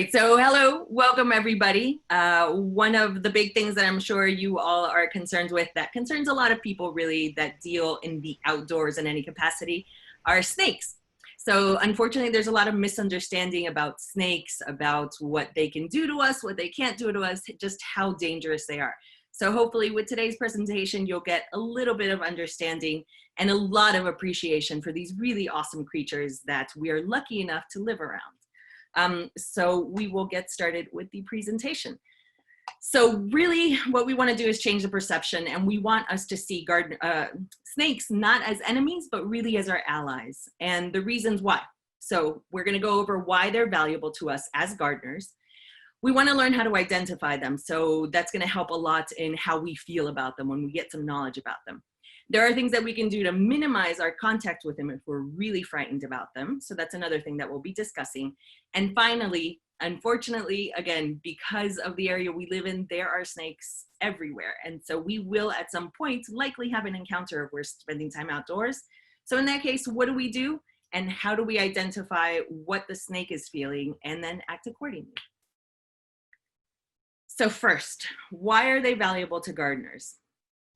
right, so hello, welcome everybody. One of the big things that I'm sure you all are concerned with, that concerns a lot of people really that deal in the outdoors in any capacity, are snakes. So unfortunately, there's a lot of misunderstanding about snakes, about what they can do to us, what they can't do to us, just how dangerous they are. So hopefully with today's presentation, you'll get a little bit of understanding and a lot of appreciation for these really awesome creatures that we are lucky enough to live around. So we will get started with the presentation. So really what we want to do is change the perception, and we want us to see snakes not as enemies, but really as our allies, and the reasons why. So we're going to go over why they're valuable to us as gardeners. We want to learn how to identify them. So that's going to help a lot in how we feel about them when we get some knowledge about them. There are things that we can do to minimize our contact with them if we're really frightened about them. So that's another thing that we'll be discussing. And finally, unfortunately, again, because of the area we live in, there are snakes everywhere. And so we will at some point likely have an encounter if we're spending time outdoors. So in that case, what do we do? And how do we identify what the snake is feeling and then act accordingly? So first, why are they valuable to gardeners?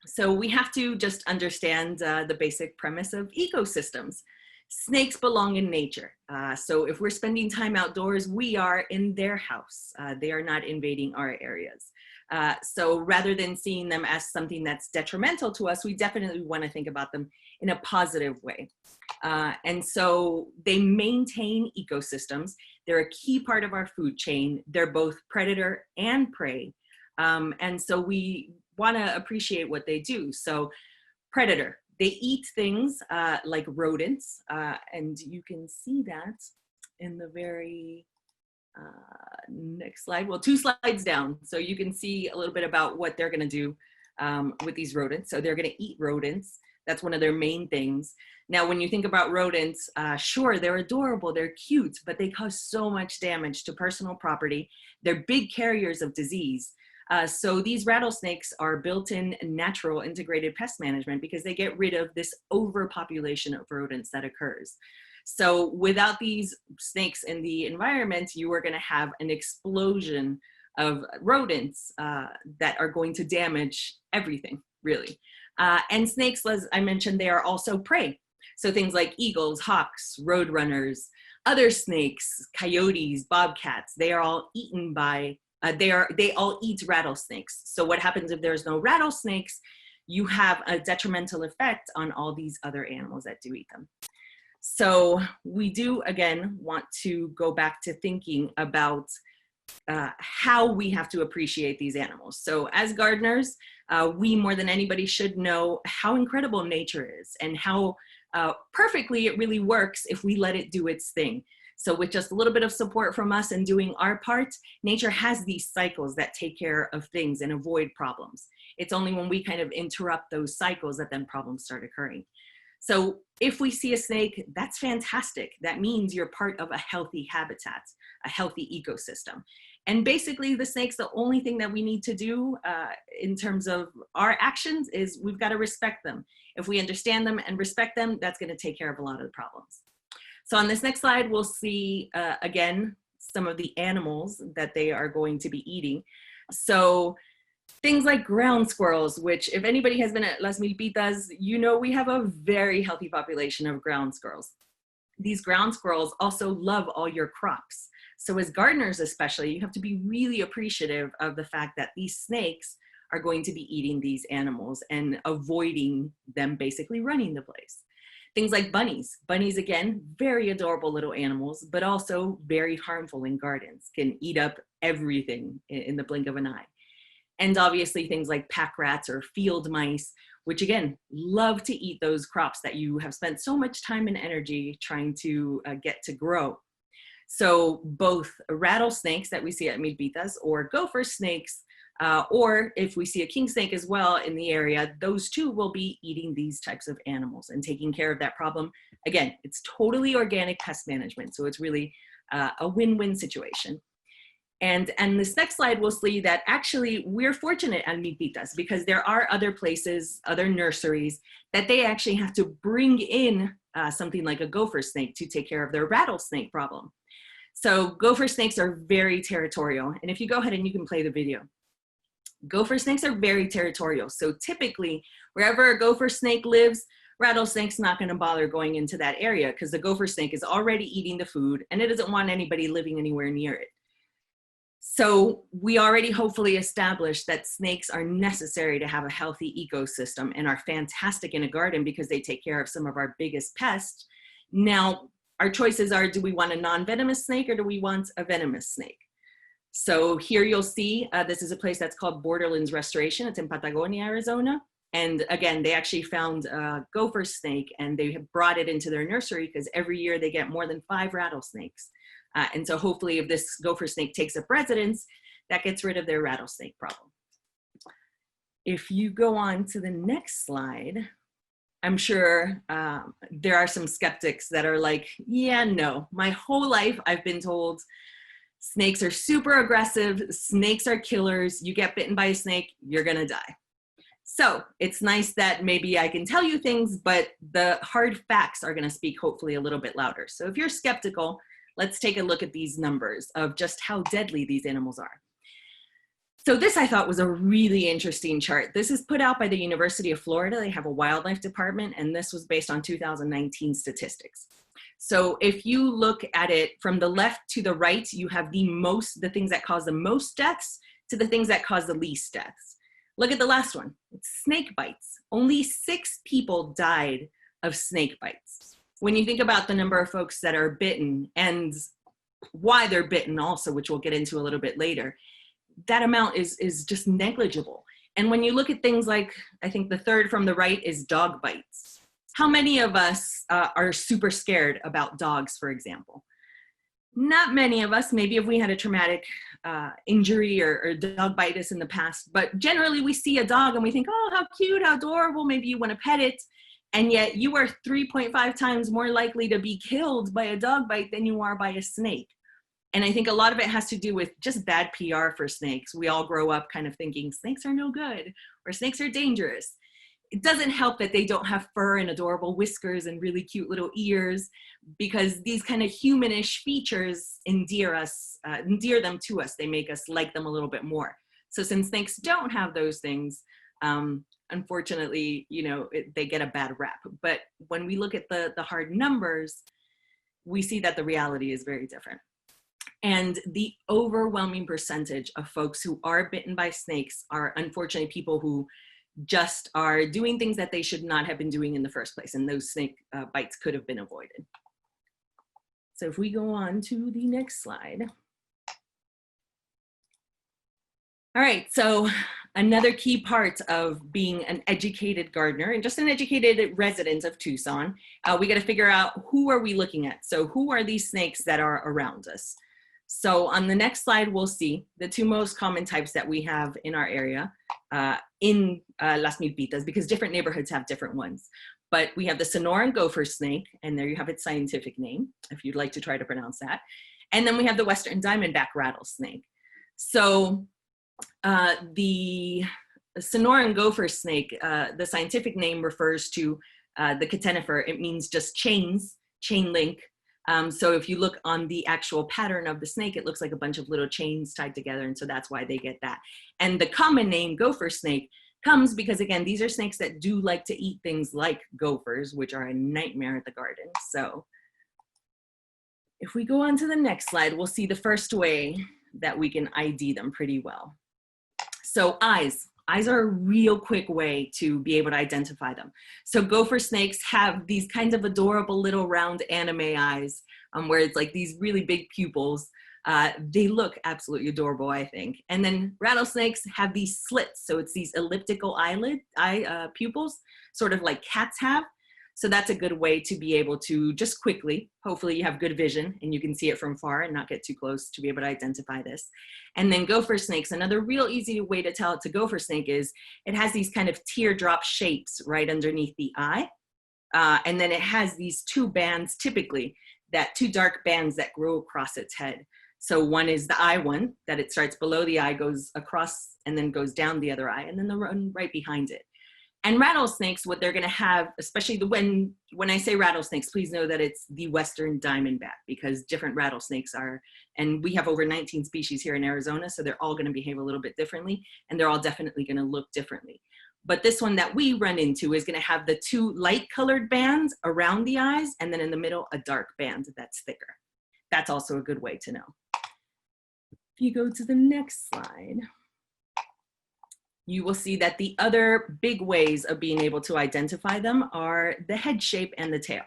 So we have to just understand the basic premise of ecosystems. Snakes belong in nature. So if we're spending time outdoors, we are in their house. They are not invading our areas. So rather than seeing them as something that's detrimental to us, we definitely want to think about them in a positive way. And so they maintain ecosystems. They're a key part of our food chain. They're both predator and prey. And so we want to appreciate what they do. So predator, they eat things like rodents, and you can see that in the very next slide. Well, 2 slides down. So you can see a little bit about what they're going to do with these rodents. So they're going to eat rodents. That's one of their main things. Now, when you think about rodents, sure, they're adorable, they're cute, but they cause so much damage to personal property. They're big carriers of disease. So these rattlesnakes are built-in natural integrated pest management because they get rid of this overpopulation of rodents that occurs. So without these snakes in the environment, you are going to have an explosion of rodents that are going to damage everything, really. And snakes, as I mentioned, they are also prey. So things like eagles, hawks, roadrunners, other snakes, coyotes, bobcats, they are all eaten by they all eat rattlesnakes. So what happens if there's no rattlesnakes? You have a detrimental effect on all these other animals that do eat them. So we do, again, want to go back to thinking about how we have to appreciate these animals. So as gardeners, we more than anybody should know how incredible nature is and how perfectly it really works if we let it do its thing. So with just a little bit of support from us and doing our part, nature has these cycles that take care of things and avoid problems. It's only when we kind of interrupt those cycles that then problems start occurring. So if we see a snake, that's fantastic. That means you're part of a healthy habitat, a healthy ecosystem. And basically the snakes, the only thing that we need to do in terms of our actions is we've got to respect them. If we understand them and respect them, that's going to take care of a lot of the problems. So on this next slide, we'll see, again, some of the animals that they are going to be eating. So things like ground squirrels, which if anybody has been at Las Milpitas, you know we have a very healthy population of ground squirrels. These ground squirrels also love all your crops. So as gardeners especially, you have to be really appreciative of the fact that these snakes are going to be eating these animals and avoiding them basically running the place. Things like bunnies. Bunnies, again, very adorable little animals, but also very harmful in gardens, can eat up everything in the blink of an eye. And obviously things like pack rats or field mice, which again, love to eat those crops that you have spent so much time and energy trying to get to grow. So both rattlesnakes that we see at Milpitas or gopher snakes, or if we see a king snake as well in the area, those two will be eating these types of animals and taking care of that problem. Again, it's totally organic pest management, so it's really a win-win situation. And this next slide we'll see that actually we're fortunate at Milpitas because there are other places, other nurseries, that they actually have to bring in something like a gopher snake to take care of their rattlesnake problem. So gopher snakes are very territorial. And if you go ahead and you can play the video. Gopher snakes are very territorial. So typically, wherever a gopher snake lives, rattlesnake's not going to bother going into that area because the gopher snake is already eating the food and it doesn't want anybody living anywhere near it. So we already hopefully established that snakes are necessary to have a healthy ecosystem and are fantastic in a garden because they take care of some of our biggest pests. Now, our choices are, do we want a non-venomous snake or do we want a venomous snake? So here you'll see, this is a place that's called Borderlands Restoration. It's in Patagonia, Arizona. And again, they actually found a gopher snake and they have brought it into their nursery because every year they get more than 5 rattlesnakes. And so hopefully if this gopher snake takes up residence, that gets rid of their rattlesnake problem. If you go on to the next slide, I'm sure there are some skeptics that are like, yeah, no, my whole life I've been told snakes are super aggressive, snakes are killers, you get bitten by a snake, you're gonna die. So it's nice that maybe I can tell you things, but the hard facts are gonna speak hopefully a little bit louder. So if you're skeptical, let's take a look at these numbers of just how deadly these animals are. So this I thought was a really interesting chart. This is put out by the University of Florida. They have a wildlife department, and this was based on 2019 statistics. So if you look at it from the left to the right, you have the things that cause the most deaths to the things that cause the least deaths. Look at the last one, it's snake bites. Only 6 people died of snake bites. When you think about the number of folks that are bitten and why they're bitten also, which we'll get into a little bit later, that amount is just negligible. And when you look at things like, I think the third from the right is dog bites. How many of us are super scared about dogs, for example? Not many of us, maybe if we had a traumatic injury or dog bite us in the past, but generally we see a dog and we think, oh, how cute, how adorable, maybe you want to pet it. And yet you are 3.5 times more likely to be killed by a dog bite than you are by a snake. And I think a lot of it has to do with just bad PR for snakes. We all grow up kind of thinking snakes are no good or snakes are dangerous. It doesn't help that they don't have fur and adorable whiskers and really cute little ears, because these kind of humanish features endear them to us. They make us like them a little bit more. So since snakes don't have those things, unfortunately, they get a bad rap. But when we look at the hard numbers, we see that the reality is very different. And the overwhelming percentage of folks who are bitten by snakes are unfortunately people who just are doing things that they should not have been doing in the first place. And those snake bites could have been avoided. So if we go on to the next slide. All right, so another key part of being an educated gardener and just an educated resident of Tucson, we got to figure out who are we looking at? So who are these snakes that are around us? So on the next slide, we'll see the 2 most common types that we have in our area in Las Milpitas, because different neighborhoods have different ones. But we have the Sonoran gopher snake, and there you have its scientific name, if you'd like to try to pronounce that. And then we have the Western diamondback rattlesnake. So the Sonoran gopher snake, the scientific name refers to the catenifer. It means just chains, chain link. So if you look on the actual pattern of the snake, it looks like a bunch of little chains tied together, and so that's why they get that. And the common name gopher snake comes because, again, these are snakes that do like to eat things like gophers, which are a nightmare at the garden. So if we go on to the next slide, we'll see the first way that we can ID them pretty well. So eyes. Eyes are a real quick way to be able to identify them. So gopher snakes have these kinds of adorable little round anime eyes where it's like these really big pupils. They look absolutely adorable, I think. And then rattlesnakes have these slits. So it's these elliptical eye pupils, sort of like cats have. So that's a good way to be able to just quickly, hopefully you have good vision and you can see it from far and not get too close to be able to identify this. And then gopher snakes, another real easy way to tell it's a gopher snake is it has these kind of teardrop shapes right underneath the eye. And then it has these 2 bands, typically, 2 dark bands that grow across its head. So one is the eye one, that it starts below the eye, goes across, and then goes down the other eye, and then the one right behind it. And rattlesnakes, what they're going to have, especially when I say rattlesnakes, please know that it's the Western diamondback, because different rattlesnakes are, and we have over 19 species here in Arizona, so they're all going to behave a little bit differently, and they're all definitely going to look differently. But this one that we run into is going to have the two light colored bands around the eyes, and then in the middle, a dark band that's thicker. That's also a good way to know. If you go to the next slide, you will see that the other big ways of being able to identify them are the head shape and the tail.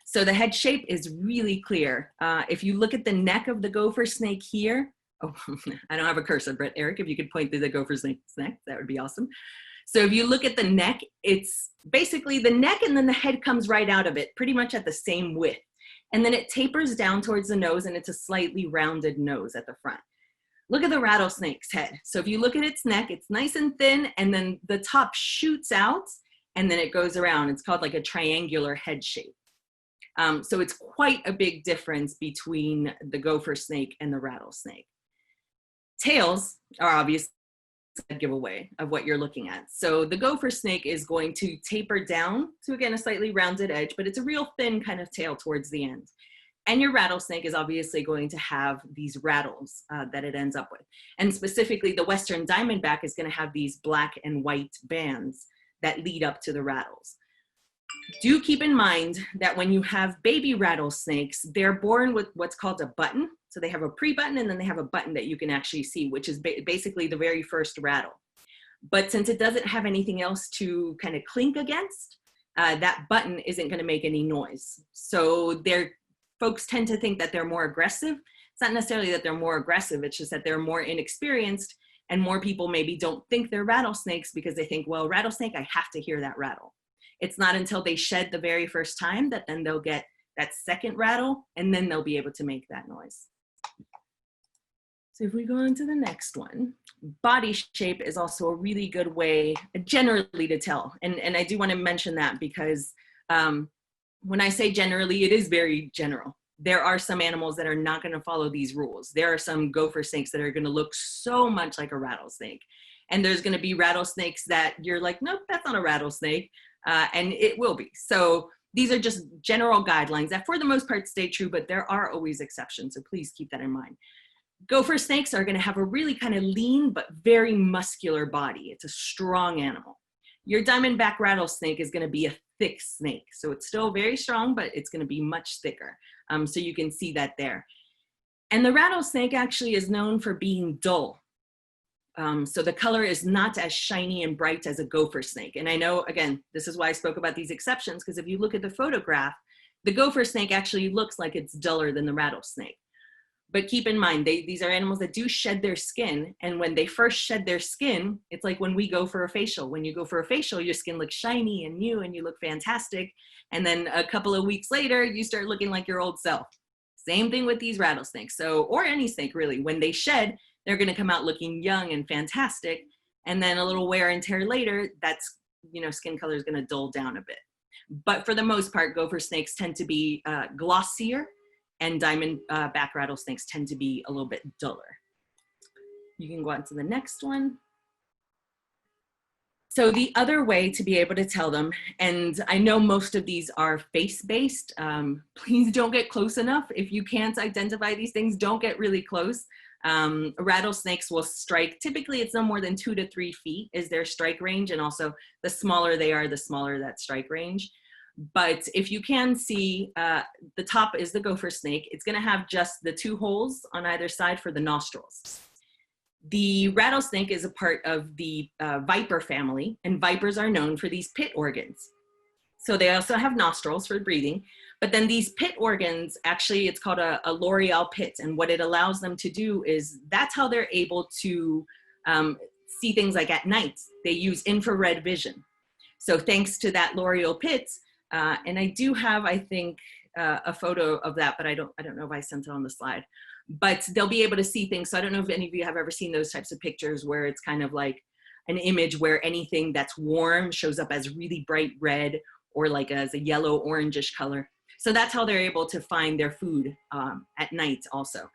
So the head shape is really clear. If you look at the neck of the gopher snake here, oh, I don't have a cursor, but Eric, if you could point to the gopher snake's neck, that would be awesome. So if you look at the neck, it's basically the neck and then the head comes right out of it, pretty much at the same width. And then it tapers down towards the nose, and it's a slightly rounded nose at the front. Look at the rattlesnake's head. So if you look at its neck, it's nice and thin, and then the top shoots out, and then it goes around. It's called like a triangular head shape. So it's quite a big difference between the gopher snake and the rattlesnake. Tails are obviously a giveaway of what you're looking at. So the gopher snake is going to taper down to, again, a slightly rounded edge, but it's a real thin kind of tail towards the end. And your rattlesnake is obviously going to have these rattles that it ends up with. And specifically, the Western diamondback is going to have these black and white bands that lead up to the rattles. Do keep in mind that when you have baby rattlesnakes, they're born with what's called a button. So they have a pre-button, and then they have a button that you can actually see, which is basically the very first rattle. But since it doesn't have anything else to kind of clink against, that button isn't going to make any noise. So folks tend to think that they're more aggressive. It's not necessarily that they're more aggressive, it's just that they're more inexperienced, and more people maybe don't think they're rattlesnakes because they think, well, rattlesnake, I have to hear that rattle. It's not until they shed the very first time that then they'll get that second rattle, and then they'll be able to make that noise. So if we go on to the next one, body shape is also a really good way generally to tell. And I do want to mention that because when I say generally, it is very general. There are some animals that are not going to follow these rules. There are some gopher snakes that are going to look so much like a rattlesnake. And there's going to be rattlesnakes that you're like, nope, that's not a rattlesnake. And it will be. So these are just general guidelines that for the most part stay true, but there are always exceptions. So please keep that in mind. Gopher snakes are going to have a really kind of lean but very muscular body. It's a strong animal. Your diamondback rattlesnake is going to be a thick snake. So it's still very strong, but it's going to be much thicker. So you can see that there. And the rattlesnake actually is known for being dull. So the color is not as shiny and bright as a gopher snake. And I know, again, this is why I spoke about these exceptions, because if you look at the photograph, the gopher snake actually looks like it's duller than the rattlesnake. But keep in mind, these are animals that do shed their skin. And when they first shed their skin, it's like when we go for a facial. When you go for a facial, your skin looks shiny and new and you look fantastic. And then a couple of weeks later, you start looking like your old self. Same thing with these rattlesnakes. So, or any snake really, when they shed, they're going to come out looking young and fantastic. And then a little wear and tear later, that's, skin color is going to dull down a bit. But for the most part, gopher snakes tend to be glossier, and diamondback rattlesnakes tend to be a little bit duller. You can go on to the next one. So the other way to be able to tell them, and I know most of these are face-based, please don't get close enough. If you can't identify these things, don't get really close. Rattlesnakes will strike, typically it's no more than 2 to 3 feet is their strike range, and also the smaller they are, the smaller that strike range. But if you can see, the top is the gopher snake. It's going to have just the 2 holes on either side for the nostrils. The rattlesnake is a part of the viper family, and vipers are known for these pit organs. So they also have nostrils for breathing, but then these pit organs, actually it's called a L'Oreal pit, and what it allows them to do is that's how they're able to see things like at night. They use infrared vision. So thanks to that L'Oreal pit, and I do have, I think, a photo of that, but I don't know if I sent it on the slide. But they'll be able to see things. So I don't know if any of you have ever seen those types of pictures where it's kind of like an image where anything that's warm shows up as really bright red or like as a yellow orangish color. So that's how they're able to find their food at night also.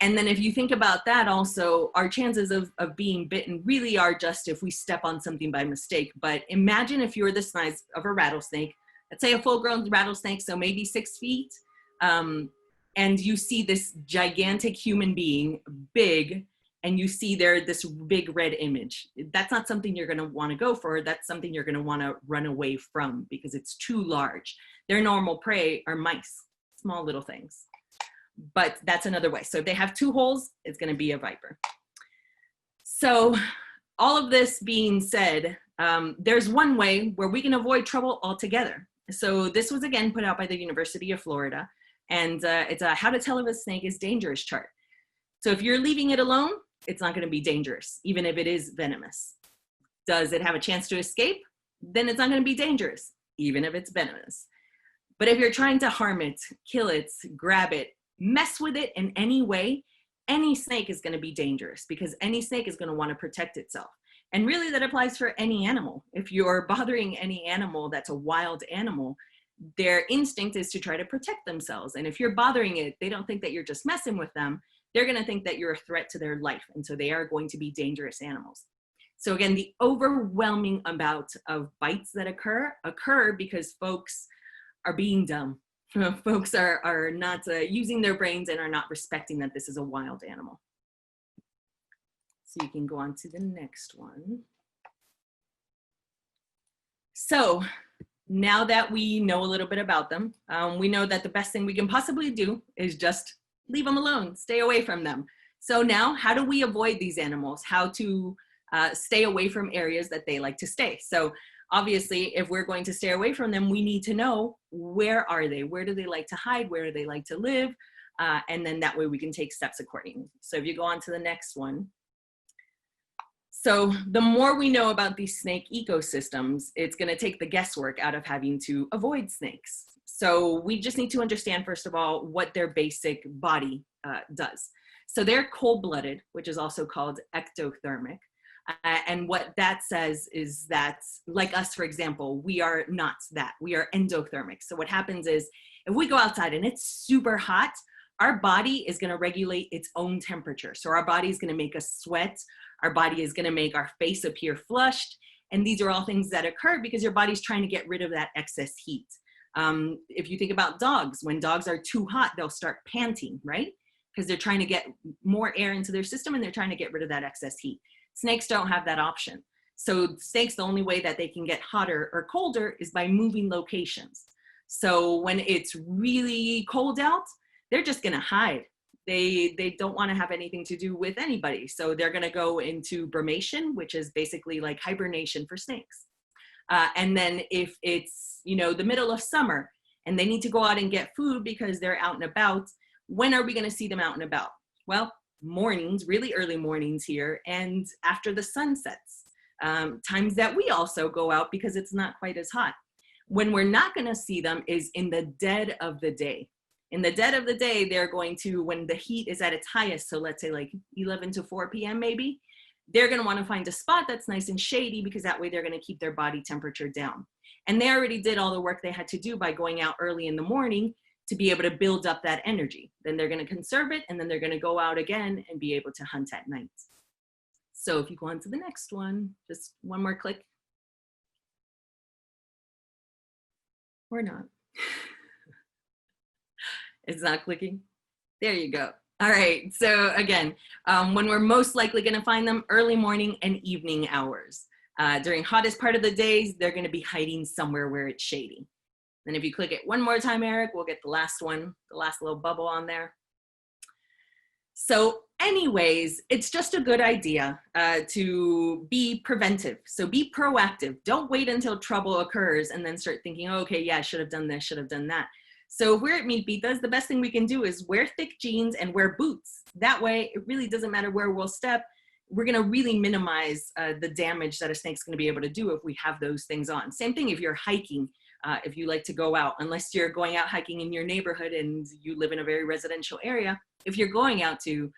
And then if you think about that also, our chances of being bitten really are just if we step on something by mistake. But imagine if you're the size of a rattlesnake, let's say a full-grown rattlesnake, so maybe 6 feet, and you see this gigantic human being, big, and you see there this big red image. That's not something you're gonna wanna go for. That's something you're gonna wanna run away from because it's too large. Their normal prey are mice, small little things. But that's another way. So if they have 2 holes, it's gonna be a viper. So all of this being said, there's one way where we can avoid trouble altogether. So this was again put out by the University of Florida, and it's a how to tell if a snake is dangerous chart. So if you're leaving it alone, it's not gonna be dangerous, even if it is venomous. Does it have a chance to escape? Then it's not gonna be dangerous, even if it's venomous. But if you're trying to harm it, kill it, grab it, mess with it in any way, any snake is gonna be dangerous because any snake is gonna wanna protect itself. And really that applies for any animal. If you're bothering any animal that's a wild animal, their instinct is to try to protect themselves. And if you're bothering it, they don't think that you're just messing with them. They're gonna think that you're a threat to their life. And so they are going to be dangerous animals. So again, the overwhelming amount of bites that occur because folks are being dumb. Folks are not using their brains and are not respecting that this is a wild animal. So you can go on to the next one. So now that we know a little bit about them, we know that the best thing we can possibly do is just leave them alone, stay away from them. So now, how do we avoid these animals? How to stay away from areas that they like to stay? So obviously, if we're going to stay away from them, we need to know where are they? Where do they like to hide? Where do they like to live? And then that way we can take steps accordingly. So if you go on to the next one. So the more we know about these snake ecosystems, it's gonna take the guesswork out of having to avoid snakes. So we just need to understand, first of all, what their basic body does. So they're cold-blooded, which is also called ectothermic. And what that says is that, like us, for example, we are not that. We are endothermic. So what happens is, if we go outside and it's super hot, our body is gonna regulate its own temperature. So our body is gonna make us sweat. Our body is gonna make our face appear flushed. And these are all things that occur because your body's trying to get rid of that excess heat. If you think about dogs, when dogs are too hot, they'll start panting, right? Because they're trying to get more air into their system and they're trying to get rid of that excess heat. Snakes don't have that option. So snakes, the only way that they can get hotter or colder is by moving locations. So when it's really cold out, they're just gonna hide. They don't wanna have anything to do with anybody. So they're gonna go into brumation, which is basically like hibernation for snakes. And then if it's, you know, the middle of summer and they need to go out and get food because they're out and about, when are we gonna see them out and about? Well, mornings, really early mornings here, and after the sun sets. Times that we also go out because it's not quite as hot. When we're not gonna see them is in the dead of the day. In the dead of the day, they're going to, when the heat is at its highest, so let's say like 11 to 4 p.m. maybe, they're gonna wanna find a spot that's nice and shady because that way they're gonna keep their body temperature down. And they already did all the work they had to do by going out early in the morning to be able to build up that energy. Then they're gonna conserve it and then they're gonna go out again and be able to hunt at night. So if you go on to the next one, just one more click. Or not. It's not clicking. There you go. All right, so again, when we're most likely gonna find them, early morning and evening hours. During hottest part of the days, they're gonna be hiding somewhere where it's shady. And if you click it one more time, Eric, we'll get the last one, the last little bubble on there. So anyways, it's just a good idea to be preventive. So be proactive. Don't wait until trouble occurs and then start thinking, oh, okay, yeah, I should have done this, should have done that. So if we're at Meat Pitas, the best thing we can do is wear thick jeans and wear boots. That way, it really doesn't matter where we'll step. We're gonna really minimize the damage that a snake's gonna be able to do if we have those things on. Same thing if you're hiking, if you like to go out, unless you're going out hiking in your neighborhood and you live in a very residential area. If you're going out to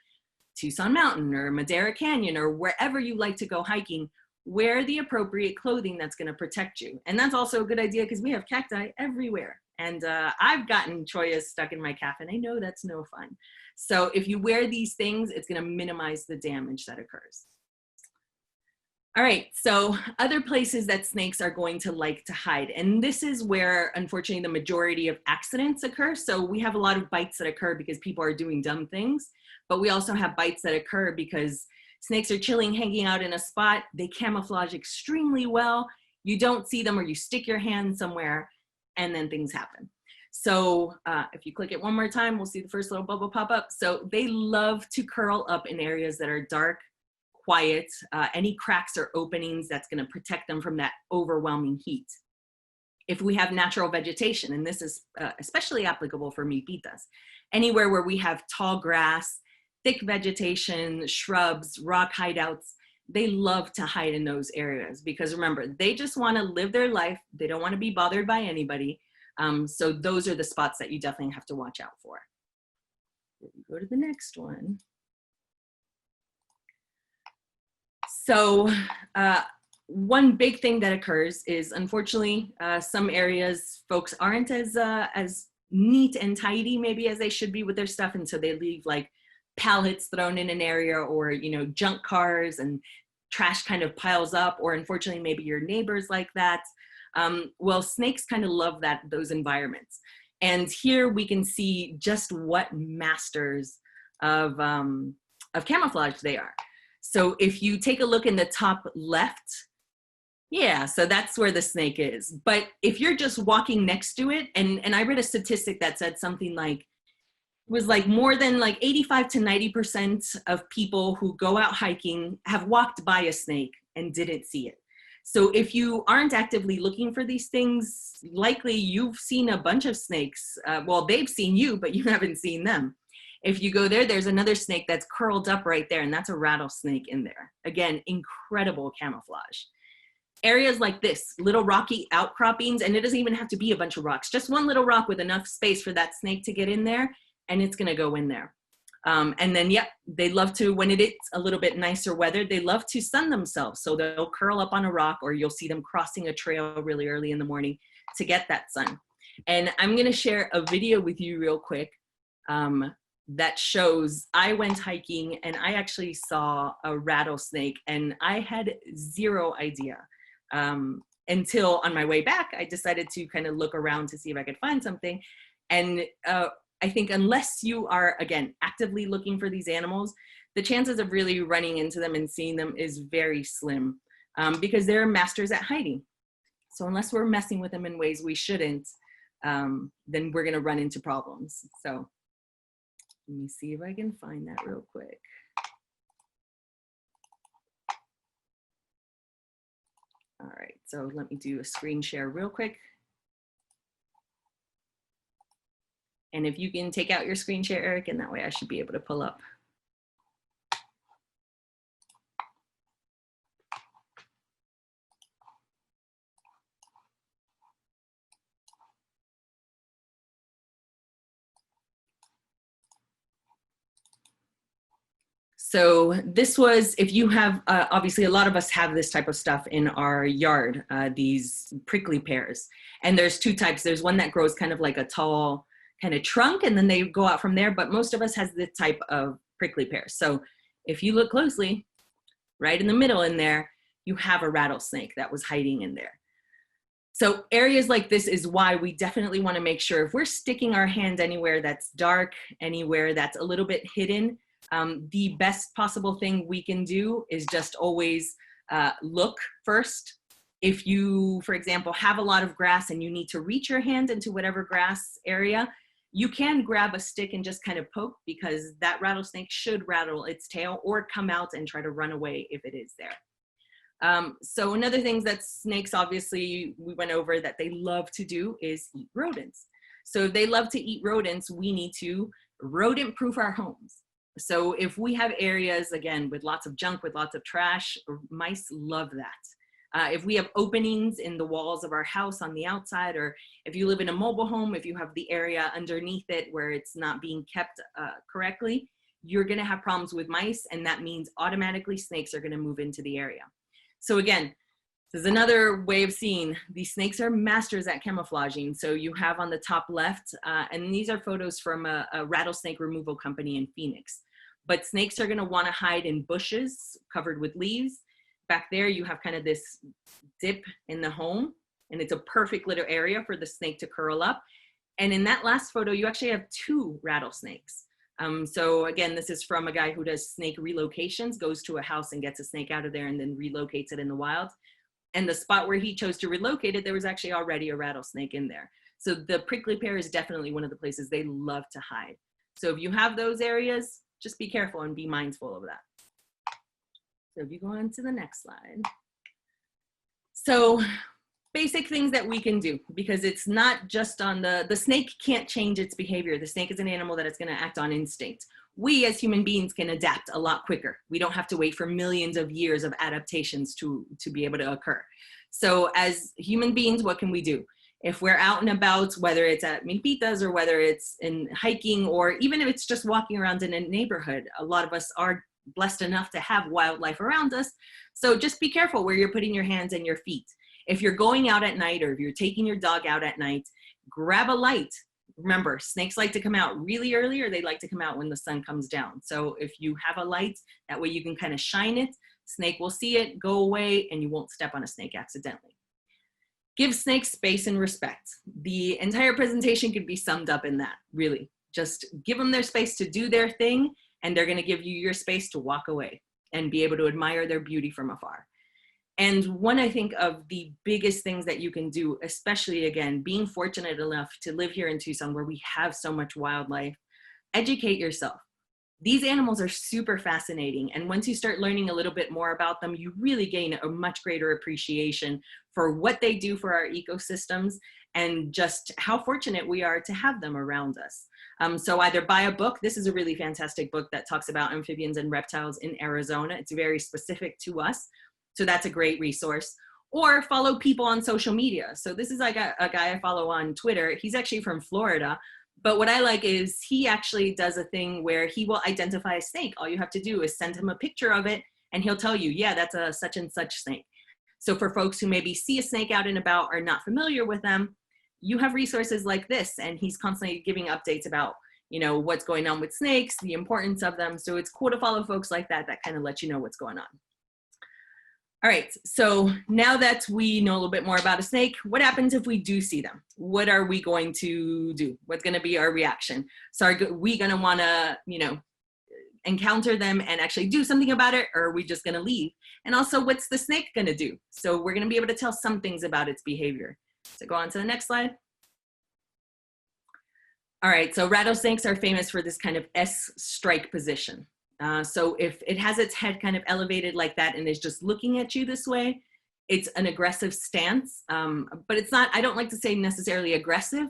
Tucson Mountain or Madera Canyon or wherever you like to go hiking, wear the appropriate clothing that's gonna protect you. And that's also a good idea because we have cacti everywhere. And I've gotten choyas stuck in my calf, and I know that's no fun. So if you wear these things, it's going to minimize the damage that occurs. All right, so other places that snakes are going to like to hide, and this is where, unfortunately, the majority of accidents occur. So we have a lot of bites that occur because people are doing dumb things, but we also have bites that occur because snakes are chilling, hanging out in a spot. They camouflage extremely well. You don't see them, or you stick your hand somewhere, and then things happen. So if you click it one more time, we'll see the first little bubble pop up. So they love to curl up in areas that are dark, quiet, any cracks or openings that's going to protect them from that overwhelming heat. If we have natural vegetation, and this is especially applicable for mipitas, anywhere where we have tall grass, thick vegetation, shrubs, rock hideouts, they love to hide in those areas because remember, they just want to live their life. They don't want to be bothered by anybody. So those are the spots that you definitely have to watch out for. Go to the next one. So one big thing that occurs is, unfortunately, some areas folks aren't as neat and tidy maybe as they should be with their stuff, and so they leave like pallets thrown in an area, or junk cars, and trash kind of piles up, or unfortunately maybe your neighbors like that. Well, snakes kind of love those environments, and here we can see just what masters of camouflage they are. So if you take a look in the top left, yeah, so that's where the snake is. But if you're just walking next to it, and I read a statistic that said something like, was like more than like 85 to 90% of people who go out hiking have walked by a snake and didn't see it. So if you aren't actively looking for these things, likely you've seen a bunch of snakes. Well, they've seen you, but you haven't seen them. If you go there, there's another snake that's curled up right there, and that's a rattlesnake in there. Again, incredible camouflage. Areas like this, little rocky outcroppings, and it doesn't even have to be a bunch of rocks, just one little rock with enough space for that snake to get in there, and it's gonna go in there. And then, yep, they love to, when it is a little bit nicer weather, they love to sun themselves. So they'll curl up on a rock, or you'll see them crossing a trail really early in the morning to get that sun. And I'm gonna share a video with you real quick that shows, I went hiking and I actually saw a rattlesnake, and I had zero idea until on my way back, I decided to kind of look around to see if I could find something. And I think unless you are, again, actively looking for these animals, the chances of really running into them and seeing them is very slim because they're masters at hiding. So unless we're messing with them in ways we shouldn't, then we're gonna run into problems. So let me see if I can find that real quick. All right, so let me do a screen share real quick. And if you can take out your screen share, Eric, and that way I should be able to pull up. So this was, if you have, obviously a lot of us have this type of stuff in our yard, these prickly pears. And there's two types. There's one that grows kind of like a tall kind of trunk, and then they go out from there. But most of us has this type of prickly pear. So if you look closely, right in the middle in there, you have a rattlesnake that was hiding in there. So areas like this is why we definitely want to make sure if we're sticking our hand anywhere that's dark, anywhere that's a little bit hidden, the best possible thing we can do is just always look first. If you, for example, have a lot of grass and you need to reach your hand into whatever grass area, you can grab a stick and just kind of poke, because that rattlesnake should rattle its tail or come out and try to run away if it is there. So another thing that snakes, obviously, we went over that they love to do is eat rodents. So if they love to eat rodents, we need to rodent-proof our homes. So if we have areas, again, with lots of junk, with lots of trash, mice love that. If we have openings in the walls of our house on the outside, or if you live in a mobile home, if you have the area underneath it where it's not being kept correctly, you're gonna have problems with mice, and that means automatically snakes are gonna move into the area. So again, This is another way of seeing these snakes are masters at camouflaging. So you have on the top left, and these are photos from a rattlesnake removal company in Phoenix. But snakes are gonna wanna hide in bushes covered with leaves. Back there, you have kind of this dip in the home, and it's a perfect little area for the snake to curl up. And in that last photo, you actually have 2 rattlesnakes. So again, this is from a guy who does snake relocations, goes to a house and gets a snake out of there and then relocates it in the wild. And the spot where he chose to relocate it, there was actually already a rattlesnake in there. So the prickly pear is definitely one of the places they love to hide. So if you have those areas, just be careful and be mindful of that. So if you go on to the next slide. So basic things that we can do, because it's not just on the snake can't change its behavior. The snake is an animal that it's going to act on instinct. We as human beings can adapt a lot quicker. We don't have to wait for millions of years of adaptations to be able to occur. So as human beings, what can we do? If we're out and about, whether it's at Milpitas or whether it's in hiking, or even if it's just walking around in a neighborhood, a lot of us are blessed enough to have wildlife around us. So just be careful where you're putting your hands and your feet. If you're going out at night, or if you're taking your dog out at night, grab a light. Remember, snakes like to come out really early, or they like to come out when the sun comes down. So if you have a light, that way you can kind of shine it, snake will see it, go away, and you won't step on a snake accidentally. Give snakes space and respect. The entire presentation could be summed up in that, really. Just give them their space to do their thing, and they're gonna give you your space to walk away and be able to admire their beauty from afar. And one, I think, of the biggest things that you can do, especially, again, being fortunate enough to live here in Tucson where we have so much wildlife, educate yourself. These animals are super fascinating. And once you start learning a little bit more about them, you really gain a much greater appreciation for what they do for our ecosystems and just how fortunate we are to have them around us. So either buy a book. This is a really fantastic book that talks about amphibians and reptiles in Arizona. It's very specific to us. So that's a great resource. Or follow people on social media. So this is like a guy I follow on Twitter. He's actually from Florida. But what I like is he actually does a thing where he will identify a snake. All you have to do is send him a picture of it and he'll tell you, yeah, that's a such and such snake. So for folks who maybe see a snake out and about or not familiar with them, you have resources like this, and he's constantly giving updates about, you know, what's going on with snakes, the importance of them. So it's cool to follow folks like that kind of let you know what's going on. All right, so now that we know a little bit more about a snake, what happens if we do see them? What are we going to do? What's gonna be our reaction? So are we gonna wanna, you know, encounter them and actually do something about it, or are we just gonna leave? And also, what's the snake gonna do? So we're gonna be able to tell some things about its behavior. So go on to the next slide. All right, so rattlesnakes are famous for this kind of S strike position. So if it has its head kind of elevated like that and is just looking at you this way, it's an aggressive stance, but it's not, I don't like to say necessarily aggressive.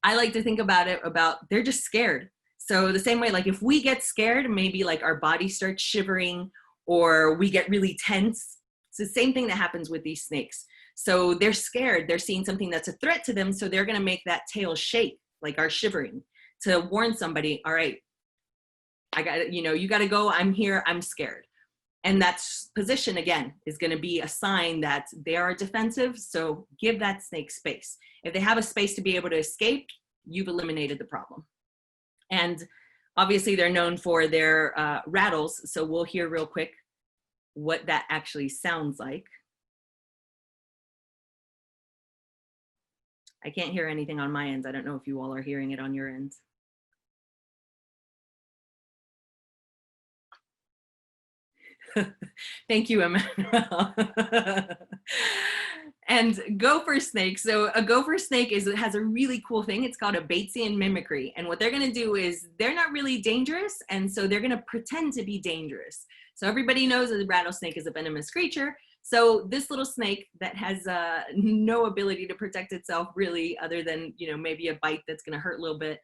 I like to think about it about they're just scared. So the same way, like if we get scared, maybe like our body starts shivering or we get really tense. It's the same thing that happens with these snakes. So they're scared, they're seeing something that's a threat to them, so they're gonna make that tail shake, like our shivering, to warn somebody, all right, I got, you know, you got to go, I'm here, I'm scared. And that position, again, is going to be a sign that they are defensive. So give that snake space. If they have a space to be able to escape, you've eliminated the problem. And obviously they're known for their rattles. So we'll hear real quick what that actually sounds like. I can't hear anything on my end. I don't know if you all are hearing it on your end. Thank you, Emmanuel. And gopher snakes. So a gopher snake has a really cool thing. It's called a Batesian mimicry. And what they're going to do is they're not really dangerous. And so they're going to pretend to be dangerous. So everybody knows that the rattlesnake is a venomous creature. So this little snake that has no ability to protect itself really, other than, you know, maybe a bite that's going to hurt a little bit,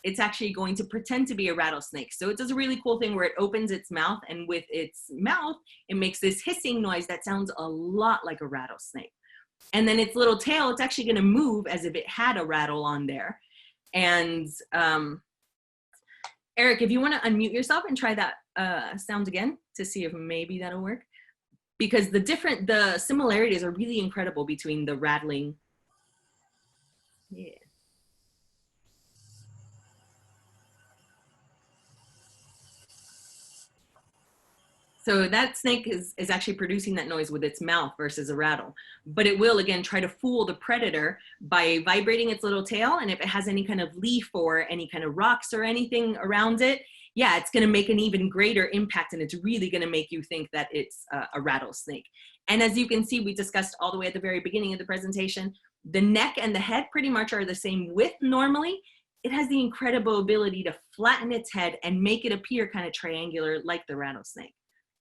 it's actually going to pretend to be a rattlesnake. So it does a really cool thing where it opens its mouth, and with its mouth, it makes this hissing noise that sounds a lot like a rattlesnake. And then its little tail, it's actually going to move as if it had a rattle on there. And Eric, if you want to unmute yourself and try that sound again to see if maybe that'll work. because the similarities are really incredible between the rattling. Yeah. So that snake is actually producing that noise with its mouth versus a rattle. But it will, again, try to fool the predator by vibrating its little tail. And if it has any kind of leaf or any kind of rocks or anything around it, yeah, it's going to make an even greater impact. And it's really going to make you think that it's a rattlesnake. And as you can see, we discussed all the way at the very beginning of the presentation, the neck and the head pretty much are the same width normally. It has the incredible ability to flatten its head and make it appear kind of triangular like the rattlesnake.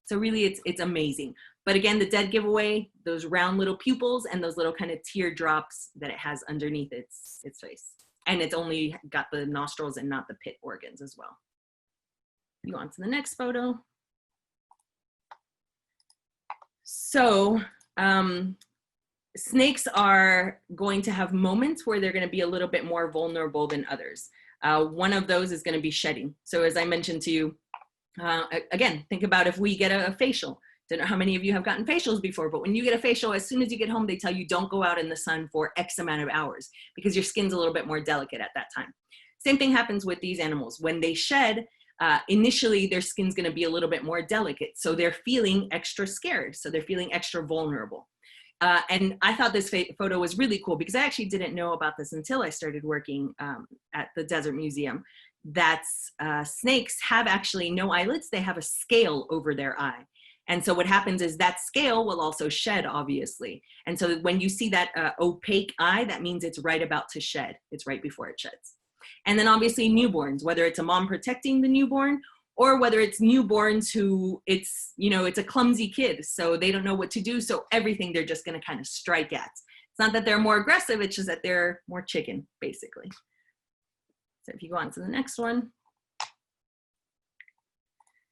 So really, it's amazing. But again, the dead giveaway, those round little pupils and those little kind of teardrops that it has underneath its face. And it's only got the nostrils and not the pit organs as well. You on to the next photo. So snakes are going to have moments where they're going to be a little bit more vulnerable than others. One of those is going to be shedding. So as I mentioned to you, again, think about if we get a facial. Don't know how many of you have gotten facials before, but when you get a facial, as soon as you get home, they tell you don't go out in the sun for X amount of hours because your skin's a little bit more delicate at that time. Same thing happens with these animals. When they shed, initially their skin's going to be a little bit more delicate. So they're feeling extra scared. So they're feeling extra vulnerable. And I thought this photo was really cool because I actually didn't know about this until I started working at the Desert Museum. That snakes have actually no eyelids. They have a scale over their eye. And so what happens is that scale will also shed, obviously. And so when you see that opaque eye, that means it's right about to shed. It's right before it sheds. And then obviously newborns, whether it's a mom protecting the newborn or whether it's newborns who it's a clumsy kid. So they don't know what to do. So everything they're just going to kind of strike at. It's not that they're more aggressive. It's just that they're more chicken, basically. So if you go on to the next one.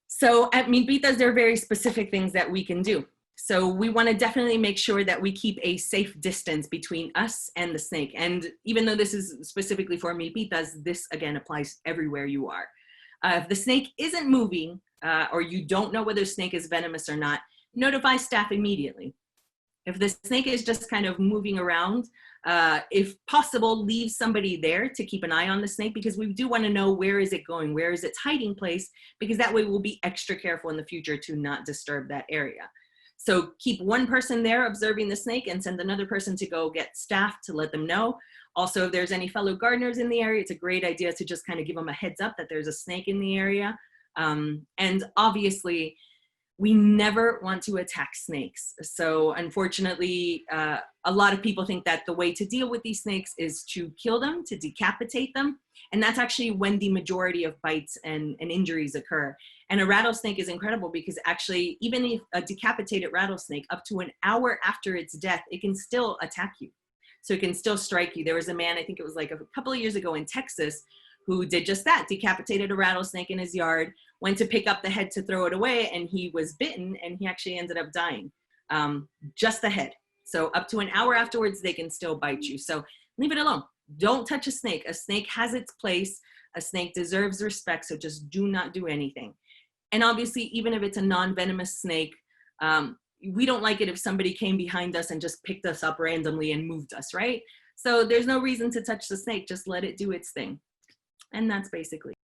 So at Milpitas, there are very specific things that we can do. So we want to definitely make sure that we keep a safe distance between us and the snake. And even though this is specifically for Milpitas, this again applies everywhere you are. If the snake isn't moving or you don't know whether the snake is venomous or not, notify staff immediately. If the snake is just kind of moving around, if possible, leave somebody there to keep an eye on the snake because we do want to know where is it going, where is its hiding place, because that way we'll be extra careful in the future to not disturb that area. So keep one person there observing the snake and send another person to go get staff to let them know. Also, if there's any fellow gardeners in the area, it's a great idea to just kind of give them a heads up that there's a snake in the area. And obviously, we never want to attack snakes. So unfortunately, a lot of people think that the way to deal with these snakes is to kill them, to decapitate them. And that's actually when the majority of bites and injuries occur. And a rattlesnake is incredible because actually, even if a decapitated rattlesnake, up to an hour after its death, it can still attack you. So it can still strike you. There was a man, I think it was like a couple of years ago in Texas, who did just that, decapitated a rattlesnake in his yard, went to pick up the head to throw it away, and he was bitten, and he actually ended up dying. Just the head. So up to an hour afterwards, they can still bite you. So leave it alone. Don't touch a snake. A snake has its place. A snake deserves respect, so just do not do anything. And obviously, even if it's a non-venomous snake, we don't like it if somebody came behind us and just picked us up randomly and moved us, right? So there's no reason to touch the snake. Just let it do its thing. And that's basically